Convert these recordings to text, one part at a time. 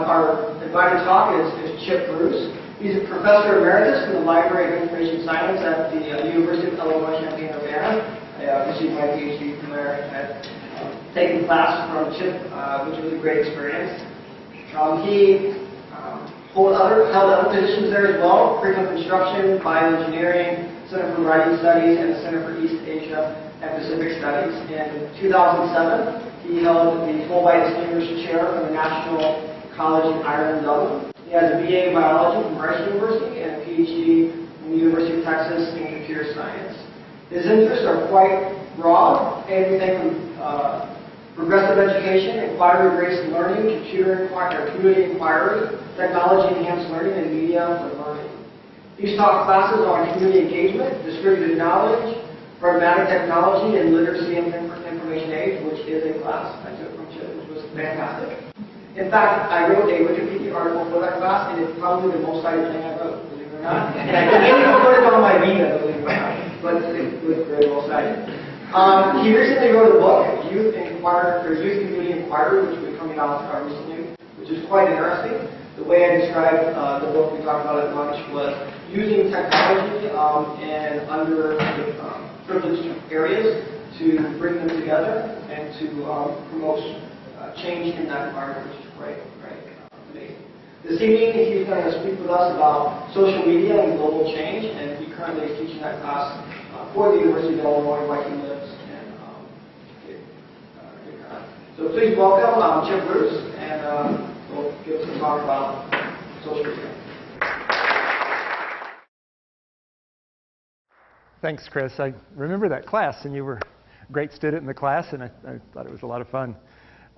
Our invited talk is Chip Bruce. He's a professor emeritus in the Library of Information Science at the University of Illinois Champaign-Urbana. I received my PhD from there. I've taken class from Chip, which was a great experience. He held other positions there as well: curriculum instruction, bioengineering, Center for Writing Studies, and the Center for East Asia and Pacific Studies. In 2007, he held the Fulbright Distinguished Chair from the National College in Ireland, Dublin. He has a BA in Biology from Rice University and a PhD from the University of Texas in Computer Science. His interests are quite broad, anything from progressive education, inquiry-based learning, community inquiry, technology-enhanced learning, and media for learning. He's taught classes on community engagement, distributed knowledge, pragmatic technology, and literacy in information age, which is a class I took from Chip, which was fantastic. In fact, I wrote a Wikipedia article for that class, and it's probably the most cited thing I wrote, believe it or not. And I didn't even put it on my Vita, believe it or not, but it was very well cited. He recently wrote a book, Youth Community Inquiry, which will be coming out recently, which is quite interesting. The way I described the book we talked about at lunch was using technology and underprivileged areas to bring them together and to promote change in that environment, which is quite amazing. This evening, he's going to speak with us about social media and global change, and he currently is teaching that class for the University of Illinois, where he lives. So please welcome Chip Bruce, and we'll give some talk about social media. Thanks, Chris. I remember that class, and you were a great student in the class, and I thought it was a lot of fun.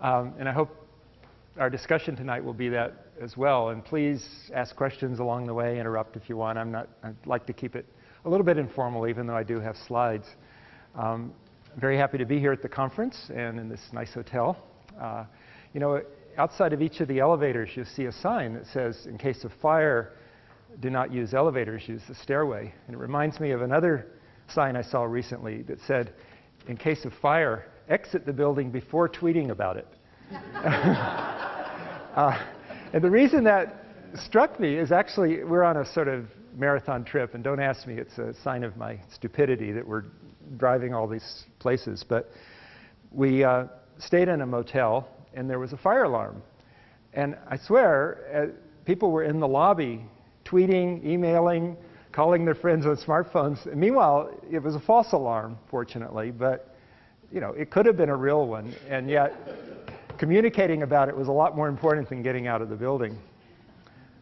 And I hope our discussion tonight will be that as well. And please ask questions along the way, interrupt if you want. I'd like to keep it a little bit informal, even though I do have slides. I'm very happy to be here at the conference and in this nice hotel. Outside of each of the elevators, you'll see a sign that says, in case of fire, do not use elevators, use the stairway. And it reminds me of another sign I saw recently that said, in case of fire, exit the building before tweeting about it. And the reason that struck me is actually we're on a sort of marathon trip, and don't ask me, it's a sign of my stupidity that we're driving all these places. But we stayed in a motel, and there was a fire alarm. And I swear, people were in the lobby tweeting, emailing, calling their friends on smartphones. And meanwhile, it was a false alarm, fortunately, but it could have been a real one, and yet communicating about it was a lot more important than getting out of the building.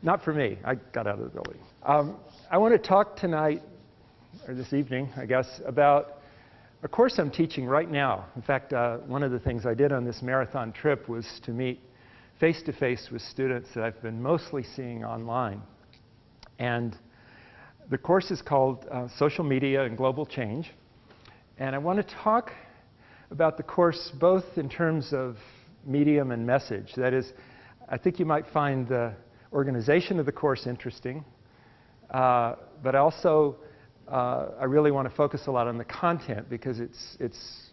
Not for me. I got out of the building. I want to talk tonight, or this evening, I guess, about a course I'm teaching right now. In fact, one of the things I did on this marathon trip was to meet face-to-face with students that I've been mostly seeing online. And the course is called Social Media and Global Change. And I want to talk about the course both in terms of medium and message. That is, I think you might find the organization of the course interesting, but also I really want to focus a lot on the content, because it's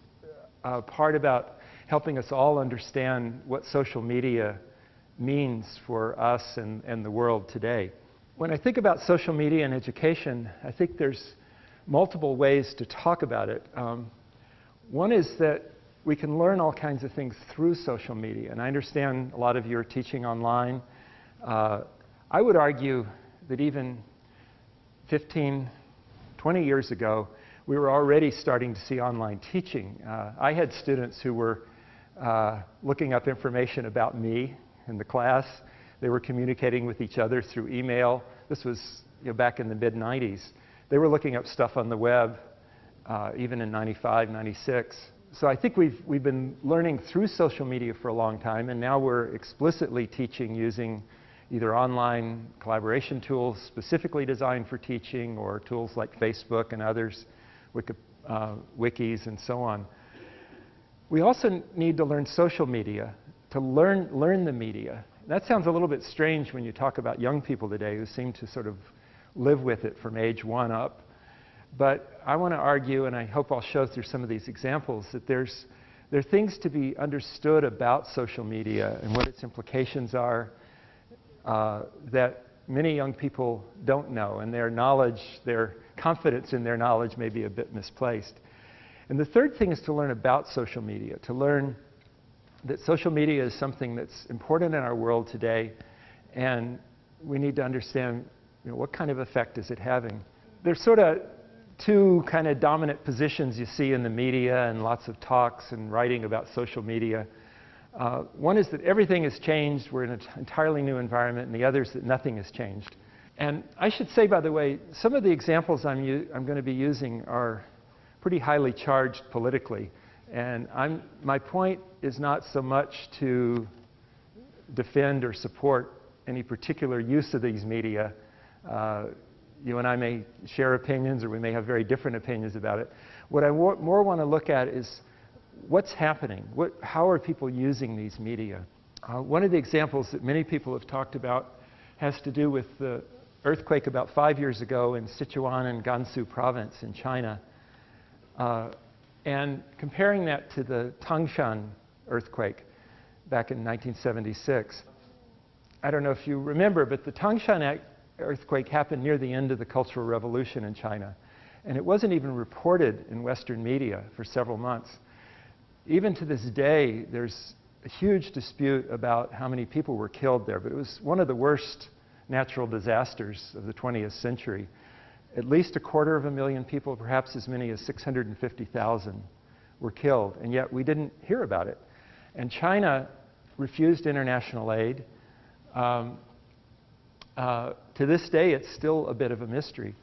a part about helping us all understand what social media means for us and the world today. When I think about social media and education, I think there's multiple ways to talk about it. One is that we can learn all kinds of things through social media, and I understand a lot of you are teaching online. I would argue that even 15, 20 years ago, we were already starting to see online teaching. I had students who were looking up information about me in the class. They were communicating with each other through email. This was back in the mid-90s. They were looking up stuff on the web, even in 95, 96. So I think we've been learning through social media for a long time, and now we're explicitly teaching using either online collaboration tools specifically designed for teaching, or tools like Facebook and others, wikis and so on. We also need to learn social media, to learn the media. That sounds a little bit strange when you talk about young people today who seem to sort of live with it from age 1 up. But I want to argue, and I hope I'll show through some of these examples, that there are things to be understood about social media and what its implications are, that many young people don't know, and their knowledge, their confidence in their knowledge may be a bit misplaced. And the third thing is to learn about social media, to learn that social media is something that's important in our world today, and we need to understand, what kind of effect is it having. There's sort of two kind of dominant positions you see in the media and lots of talks and writing about social media. One is that everything has changed, we're in an entirely new environment, and the other is that nothing has changed. And I should say, by the way, some of the examples I'm going to be using are pretty highly charged politically. And my point is not so much to defend or support any particular use of these media. You and I may share opinions, or we may have very different opinions about it. What I more want to look at is what's happening. How are people using these media? One of the examples that many people have talked about has to do with the earthquake about 5 years ago in Sichuan and Gansu province in China. And comparing that to the Tangshan earthquake back in 1976. I don't know if you remember, but the Tangshan earthquake happened near the end of the Cultural Revolution in China. And it wasn't even reported in Western media for several months. Even to this day, there's a huge dispute about how many people were killed there, but it was one of the worst natural disasters of the 20th century. At least 250,000 people, perhaps as many as 650,000 were killed, and yet we didn't hear about it. And China refused international aid. To this day, it's still a bit of a mystery.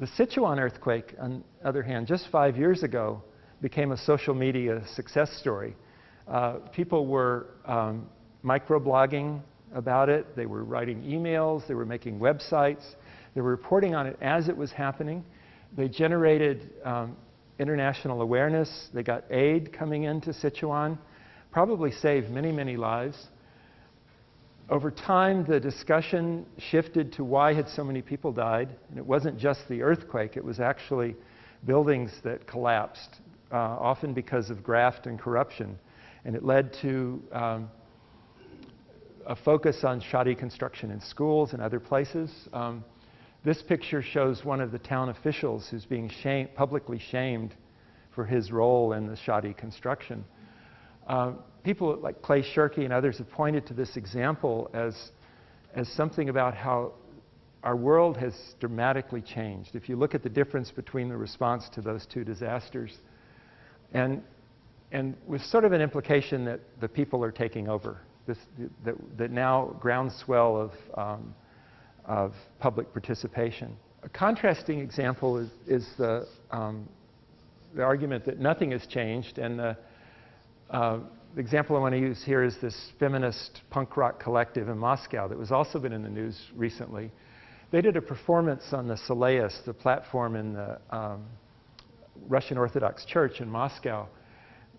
The Sichuan earthquake, on the other hand, just 5 years ago, became a social media success story. People were microblogging about it. They were writing emails. They were making websites. They were reporting on it as it was happening. They generated international awareness. They got aid coming into Sichuan, probably saved many, many lives. Over time, the discussion shifted to why had so many people died. And it wasn't just the earthquake. It was actually buildings that collapsed, often because of graft and corruption. And it led to a focus on shoddy construction in schools and other places. This picture shows one of the town officials who's being publicly shamed for his role in the shoddy construction. People like Clay Shirky and others have pointed to this example as something about how our world has dramatically changed. If you look at the difference between the response to those two disasters, and with sort of an implication that the people are taking over, that now groundswell of public participation. A contrasting example is the argument that nothing has changed, and the example I want to use here is this feminist punk rock collective in Moscow that was also been in the news recently. They did a performance on the Soleus, the platform in the Russian Orthodox Church in Moscow.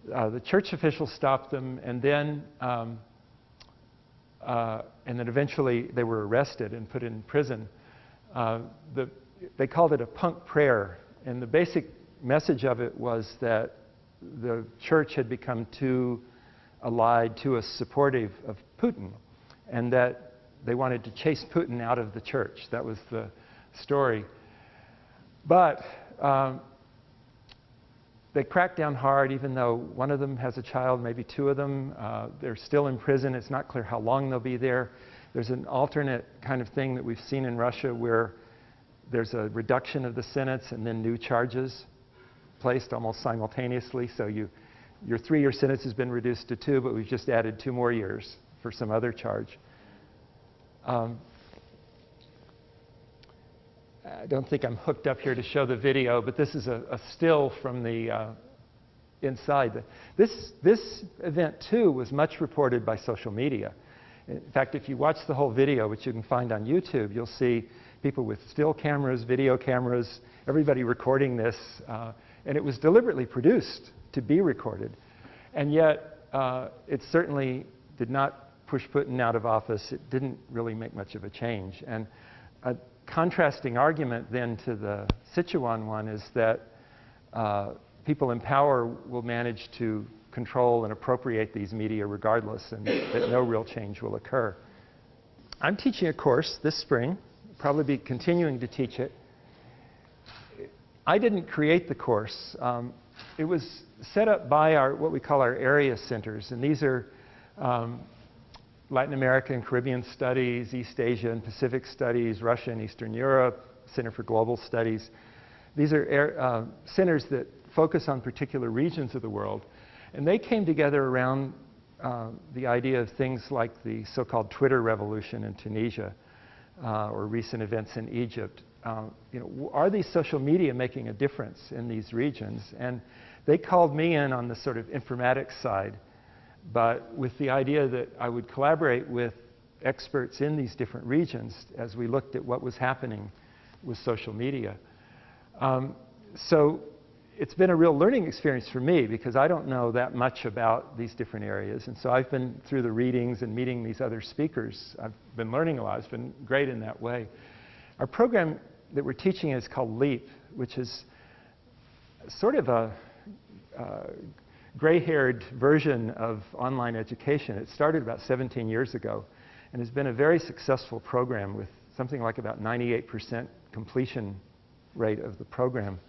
The church officials stopped them, and then eventually they were arrested and put in prison. They called it a punk prayer, and the basic message of it was that the church had become too allied, too supportive of Putin, and that they wanted to chase Putin out of the church. That was the story. But they cracked down hard, even though one of them has a child, maybe two of them. They're still in prison. It's not clear how long they'll be there. There's an alternate kind of thing that we've seen in Russia where there's a reduction of the sentence and then new charges placed almost simultaneously. So your 3-year sentence has been reduced to 2, but we've just added 2 more years for some other charge. I don't think I'm hooked up here to show the video, but this is a still from the inside. This event, too, was much reported by social media. In fact, if you watch the whole video, which you can find on YouTube, you'll see people with still cameras, video cameras, everybody recording this. And it was deliberately produced to be recorded. And yet, it certainly did not push Putin out of office. It didn't really make much of a change. And a contrasting argument then to the Sichuan one is that people in power will manage to control and appropriate these media regardless, and that no real change will occur. I'm teaching a course this spring, probably be continuing to teach it. I didn't create the course. It was set up by what we call our area centers, and these are Latin America and Caribbean Studies, East Asia and Pacific Studies, Russia and Eastern Europe, Center for Global Studies. These are centers that focus on particular regions of the world, and they came together around the idea of things like the so-called Twitter revolution in Tunisia or recent events in Egypt. Are these social media making a difference in these regions? And they called me in on the sort of informatics side, but with the idea that I would collaborate with experts in these different regions as we looked at what was happening with social media. So it's been a real learning experience for me because I don't know that much about these different areas. And so I've been through the readings and meeting these other speakers. I've been learning a lot. It's been great in that way. Our program that we're teaching is called LEAP, which is sort of a gray-haired version of online education. It started about 17 years ago and has been a very successful program with something like about 98% completion rate of the program.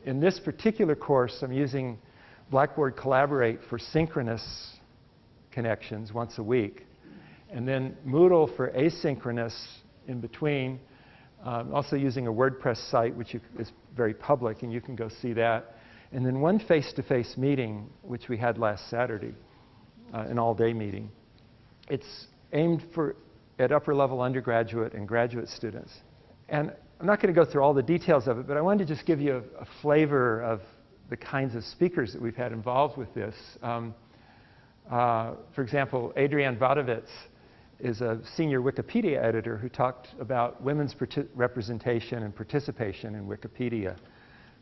In this particular course, I'm using Blackboard Collaborate for synchronous connections once a week, and then Moodle for asynchronous in between. Also using a WordPress site, which is very public, and you can go see that. And then one face-to-face meeting, which we had last Saturday, an all-day meeting. It's aimed at upper-level undergraduate and graduate students. And I'm not going to go through all the details of it, but I wanted to just give you a flavor of the kinds of speakers that we've had involved with this. For example, Adrienne Vodovitz is a senior Wikipedia editor who talked about women's representation and participation in Wikipedia,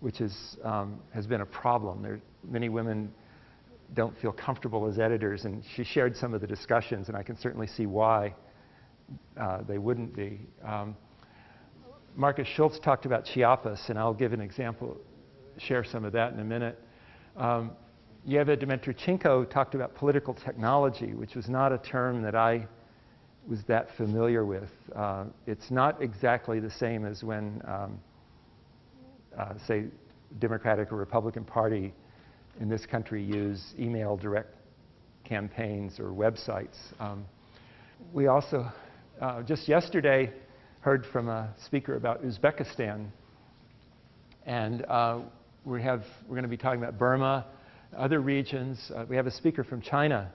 which has been a problem. Many women don't feel comfortable as editors, and she shared some of the discussions, and I can certainly see why they wouldn't be. Marcus Schultz talked about Chiapas, and I'll give an example, share some of that in a minute. Yeva Dmytrychenko talked about political technology, which was not a term that I was that familiar with. It's not exactly the same as when, say, Democratic or Republican Party in this country use email direct campaigns or websites. We also, just yesterday, heard from a speaker about Uzbekistan, and we're going to be talking about Burma, other regions. We have a speaker from China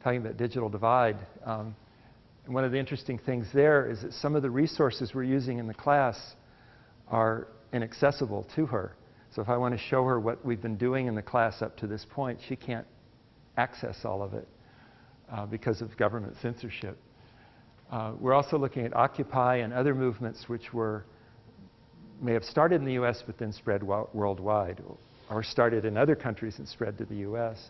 talking about digital divide. And one of the interesting things there is that some of the resources we're using in the class are inaccessible to her. So if I want to show her what we've been doing in the class up to this point, she can't access all of it because of government censorship. We're also looking at Occupy and other movements which may have started in the US but then spread worldwide, or started in other countries and spread to the US.